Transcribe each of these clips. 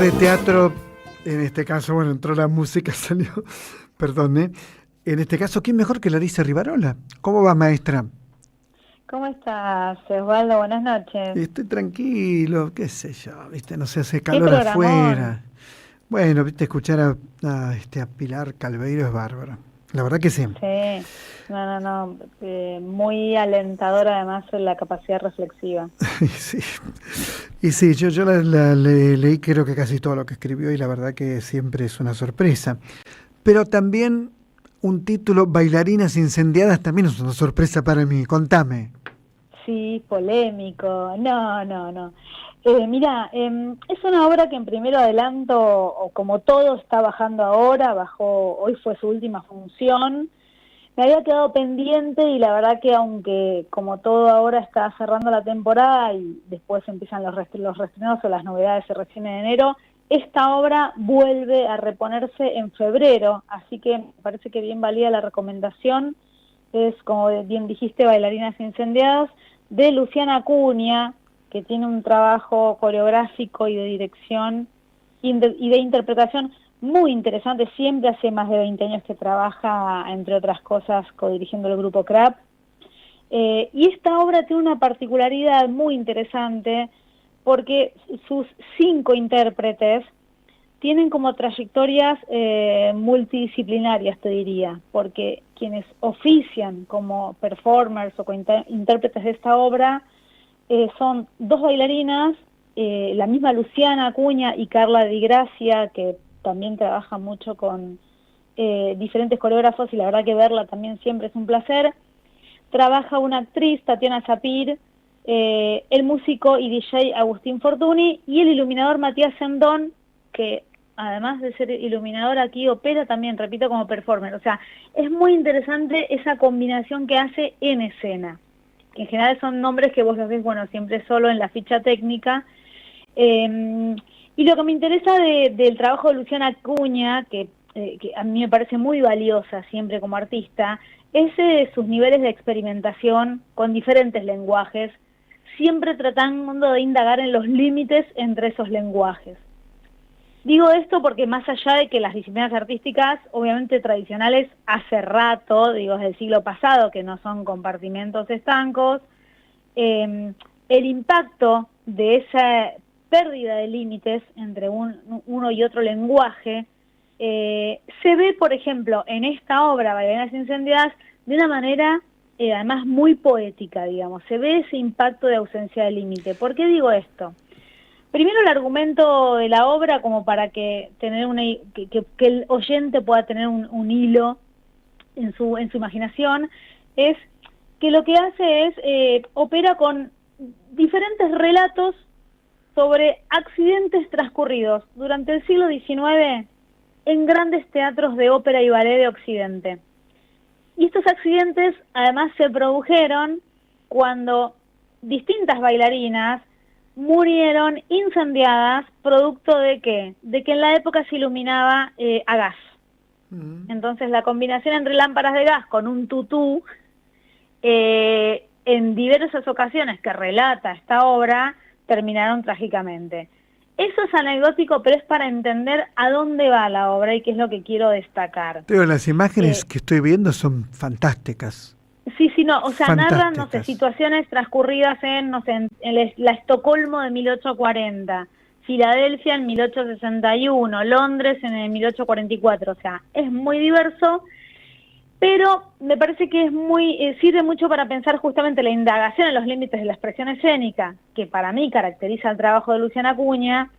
de teatro, en este caso, bueno, entró la música, salió, perdón, ¿eh? En este caso, ¿quién mejor que Larisa Rivarola? ¿Cómo va, maestra? ¿Cómo estás, Osvaldo? Buenas noches. Estoy tranquilo, qué sé yo, viste, no se hace ¿Qué calor programón? afuera. Bueno, viste, escuchar a Pilar Calveiro es bárbaro. La verdad que sí. Sí, no, muy alentador además la capacidad reflexiva. Y sí, y sí, yo leí creo que casi todo lo que escribió y la verdad que siempre es una sorpresa. Pero también un título, Bailarinas Incendiadas, también es una sorpresa para mí. Contame. Sí, polémico. No. Mira, es una obra que en primero adelanto, o como todo está bajando ahora, hoy fue su última función. Me había quedado pendiente y la verdad que aunque como todo ahora está cerrando la temporada y después empiezan los restrenos o las novedades se recién en enero, esta obra vuelve a reponerse en febrero, así que me parece que bien valía la recomendación. Es, como bien dijiste, Bailarinas Incendiadas, de Luciana Acuña, que tiene un trabajo coreográfico y de dirección y de interpretación muy interesante. Siempre hace más de 20 años que trabaja, entre otras cosas, codirigiendo el grupo CRAP. Y esta obra tiene una particularidad muy interesante porque sus 5 intérpretes tienen como trayectorias multidisciplinarias, te diría, porque quienes ofician como performers o intérpretes de esta obra son 2 bailarinas, la misma Luciana Acuña y Carla Di Gracia, que también trabaja mucho con diferentes coreógrafos y la verdad que verla también siempre es un placer. Trabaja una actriz, Tatiana Sapir, el músico y DJ Agustín Fortuny y el iluminador Matías Sendón, que además de ser iluminador aquí opera también, repito, como performer. O sea, es muy interesante esa combinación que hace en escena, que en general son nombres que vos los ves, bueno, siempre solo en la ficha técnica. Y lo que me interesa del trabajo de Luciana Acuña, que a mí me parece muy valiosa siempre como artista, es sus niveles de experimentación con diferentes lenguajes, siempre tratando de indagar en los límites entre esos lenguajes. Digo esto porque más allá de que las disciplinas artísticas, obviamente tradicionales, hace rato, digo, desde el siglo pasado, que no son compartimentos estancos, el impacto de esa pérdida de límites entre uno y otro lenguaje se ve, por ejemplo, en esta obra, Bailarinas Incendiadas, de una manera además muy poética, digamos. Se ve ese impacto de ausencia de límite. ¿Por qué digo esto? Primero el argumento de la obra, como para que el oyente pueda tener un hilo en su imaginación, es que lo que hace es, opera con diferentes relatos sobre accidentes transcurridos durante el siglo XIX en grandes teatros de ópera y ballet de Occidente. Y estos accidentes además se produjeron cuando distintas bailarinas murieron incendiadas producto de ¿qué? De que en la época se iluminaba a gas. Entonces la combinación entre lámparas de gas con un tutú, en diversas ocasiones que relata esta obra, terminaron trágicamente. Eso es anecdótico, pero es para entender a dónde va la obra y qué es lo que quiero destacar. Pero las imágenes Eh, que estoy viendo son fantásticas. sí, no, o sea, narran, no sé, Fantásticas. situaciones transcurridas en, no sé, en la Estocolmo de 1840, Filadelfia en 1861, Londres en el 1844, o sea, es muy diverso, pero me parece que es sirve mucho para pensar justamente la indagación en los límites de la expresión escénica, que para mí caracteriza el trabajo de Luciana Acuña,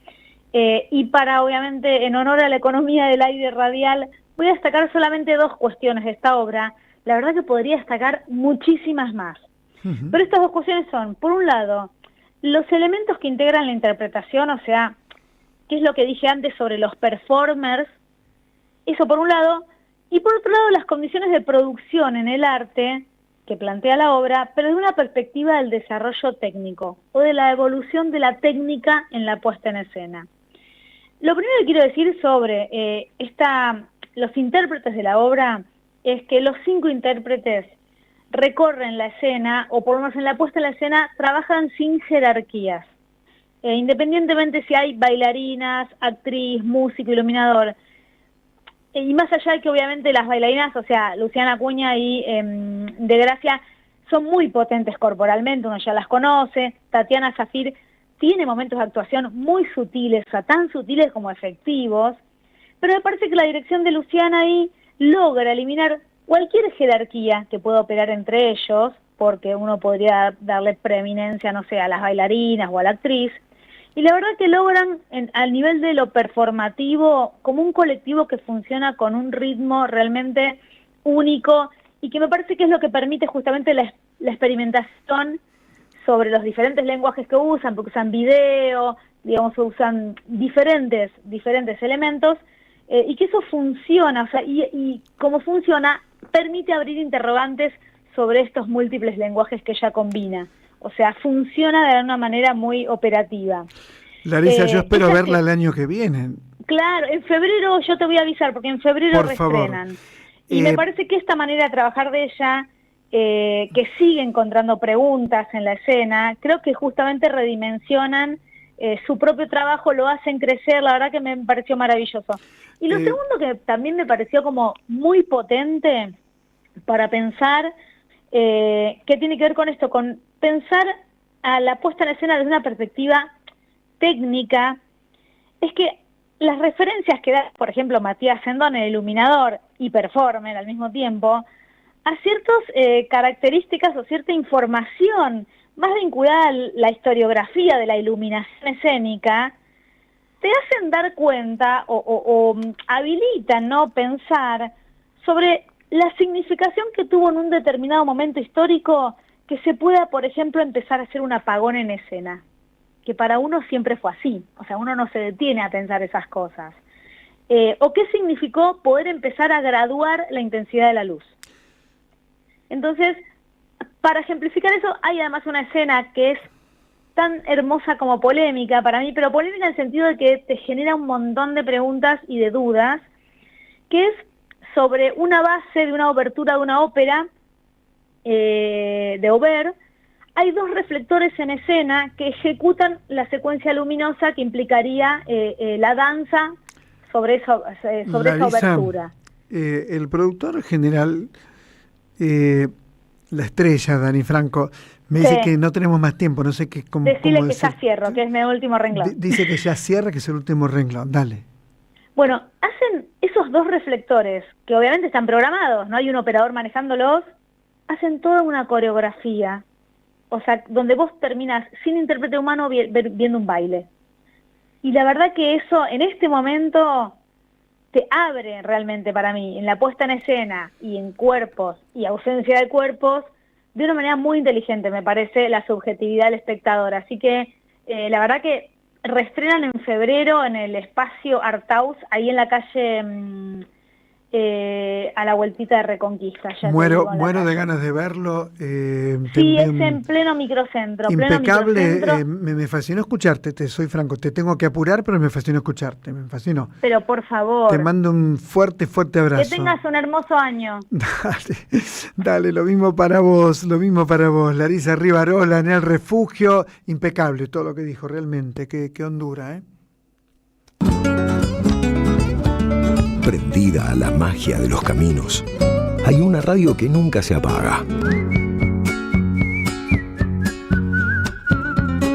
y para, obviamente, en honor a la economía del aire radial, voy a destacar solamente 2 cuestiones de esta obra. La verdad que podría destacar muchísimas más. Ujú. Pero estas 2 cuestiones son, por un lado, los elementos que integran la interpretación, o sea, qué es lo que dije antes sobre los performers, eso por un lado, y por otro lado las condiciones de producción en el arte que plantea la obra, pero desde una perspectiva del desarrollo técnico o de la evolución de la técnica en la puesta en escena. Lo primero que quiero decir sobre los intérpretes de la obra es que los 5 intérpretes recorren la escena, o por lo menos en la puesta en la escena, trabajan sin jerarquías. independientemente si hay bailarinas, actriz, músico, iluminador. Y más allá de que obviamente las bailarinas, o sea, Luciana Acuña y De Gracia, son muy potentes corporalmente, uno ya las conoce. Tatiana Zafir tiene momentos de actuación muy sutiles, o sea, tan sutiles como efectivos, pero me parece que la dirección de Luciana ahí logra eliminar cualquier jerarquía que pueda operar entre ellos, porque uno podría darle preeminencia, no sé, a las bailarinas o a la actriz, y la verdad que logran, al nivel de lo performativo, como un colectivo que funciona con un ritmo realmente único, y que me parece que es lo que permite justamente la experimentación sobre los diferentes lenguajes que usan, porque usan video, digamos, usan diferentes elementos, y que eso funciona, o sea, y como funciona, permite abrir interrogantes sobre estos múltiples lenguajes que ella combina. O sea, funciona de una manera muy operativa. Larisa, yo espero verla el año que viene. Claro, en febrero yo te voy a avisar, porque en febrero reestrenan. Y me parece que esta manera de trabajar de ella, que sigue encontrando preguntas en la escena, creo que justamente redimensionan su propio trabajo, lo hacen crecer, la verdad que me pareció maravilloso. Y lo segundo que también me pareció como muy potente para pensar, que tiene que ver con esto, con pensar a la puesta en escena desde una perspectiva técnica, es que las referencias que da, por ejemplo, Matías Sendón, el iluminador y performer al mismo tiempo, a ciertas características o cierta información más vinculada a la historiografía de la iluminación escénica, te hacen dar cuenta o habilitan, ¿no?, pensar sobre la significación que tuvo en un determinado momento histórico que se pueda, por ejemplo, empezar a hacer un apagón en escena, que para uno siempre fue así, o sea, uno no se detiene a pensar esas cosas. O qué significó poder empezar a graduar la intensidad de la luz. Entonces, para ejemplificar eso, hay además una escena que es tan hermosa como polémica para mí, pero polémica en el sentido de que te genera un montón de preguntas y de dudas, que es sobre una base de una obertura de una ópera de Auber. Hay dos reflectores en escena que ejecutan la secuencia luminosa que implicaría la danza sobre esa obertura. El productor general, la estrella, Dani Franco, me dice que no tenemos más tiempo, no sé qué. Decirle que ya cierro, que es mi último renglón. Dice que ya cierra, que es el último renglón, dale. Bueno, hacen esos dos reflectores, que obviamente están programados, no hay un operador manejándolos, hacen toda una coreografía, o sea, donde vos terminás sin intérprete humano viendo un baile. Y la verdad que eso, en este momento, te abre realmente para mí, en la puesta en escena y en cuerpos y ausencia de cuerpos, de una manera muy inteligente, me parece, la subjetividad del espectador. Así que, la verdad que reestrenan en febrero en el espacio Artaus, ahí en la calle, a la vueltita de Reconquista. Muero de ganas de verlo. Sí, es en pleno microcentro. Impecable, me fascinó escucharte, te soy franco, te tengo que apurar, pero me fascinó escucharte, me fascinó. Pero por favor. Te mando un fuerte abrazo. Que tengas un hermoso año. Dale, lo mismo para vos, Larisa Rivarola, en El Refugio, impecable todo lo que dijo, realmente, qué hondura, Prendida a la magia de los caminos, hay una radio que nunca se apaga.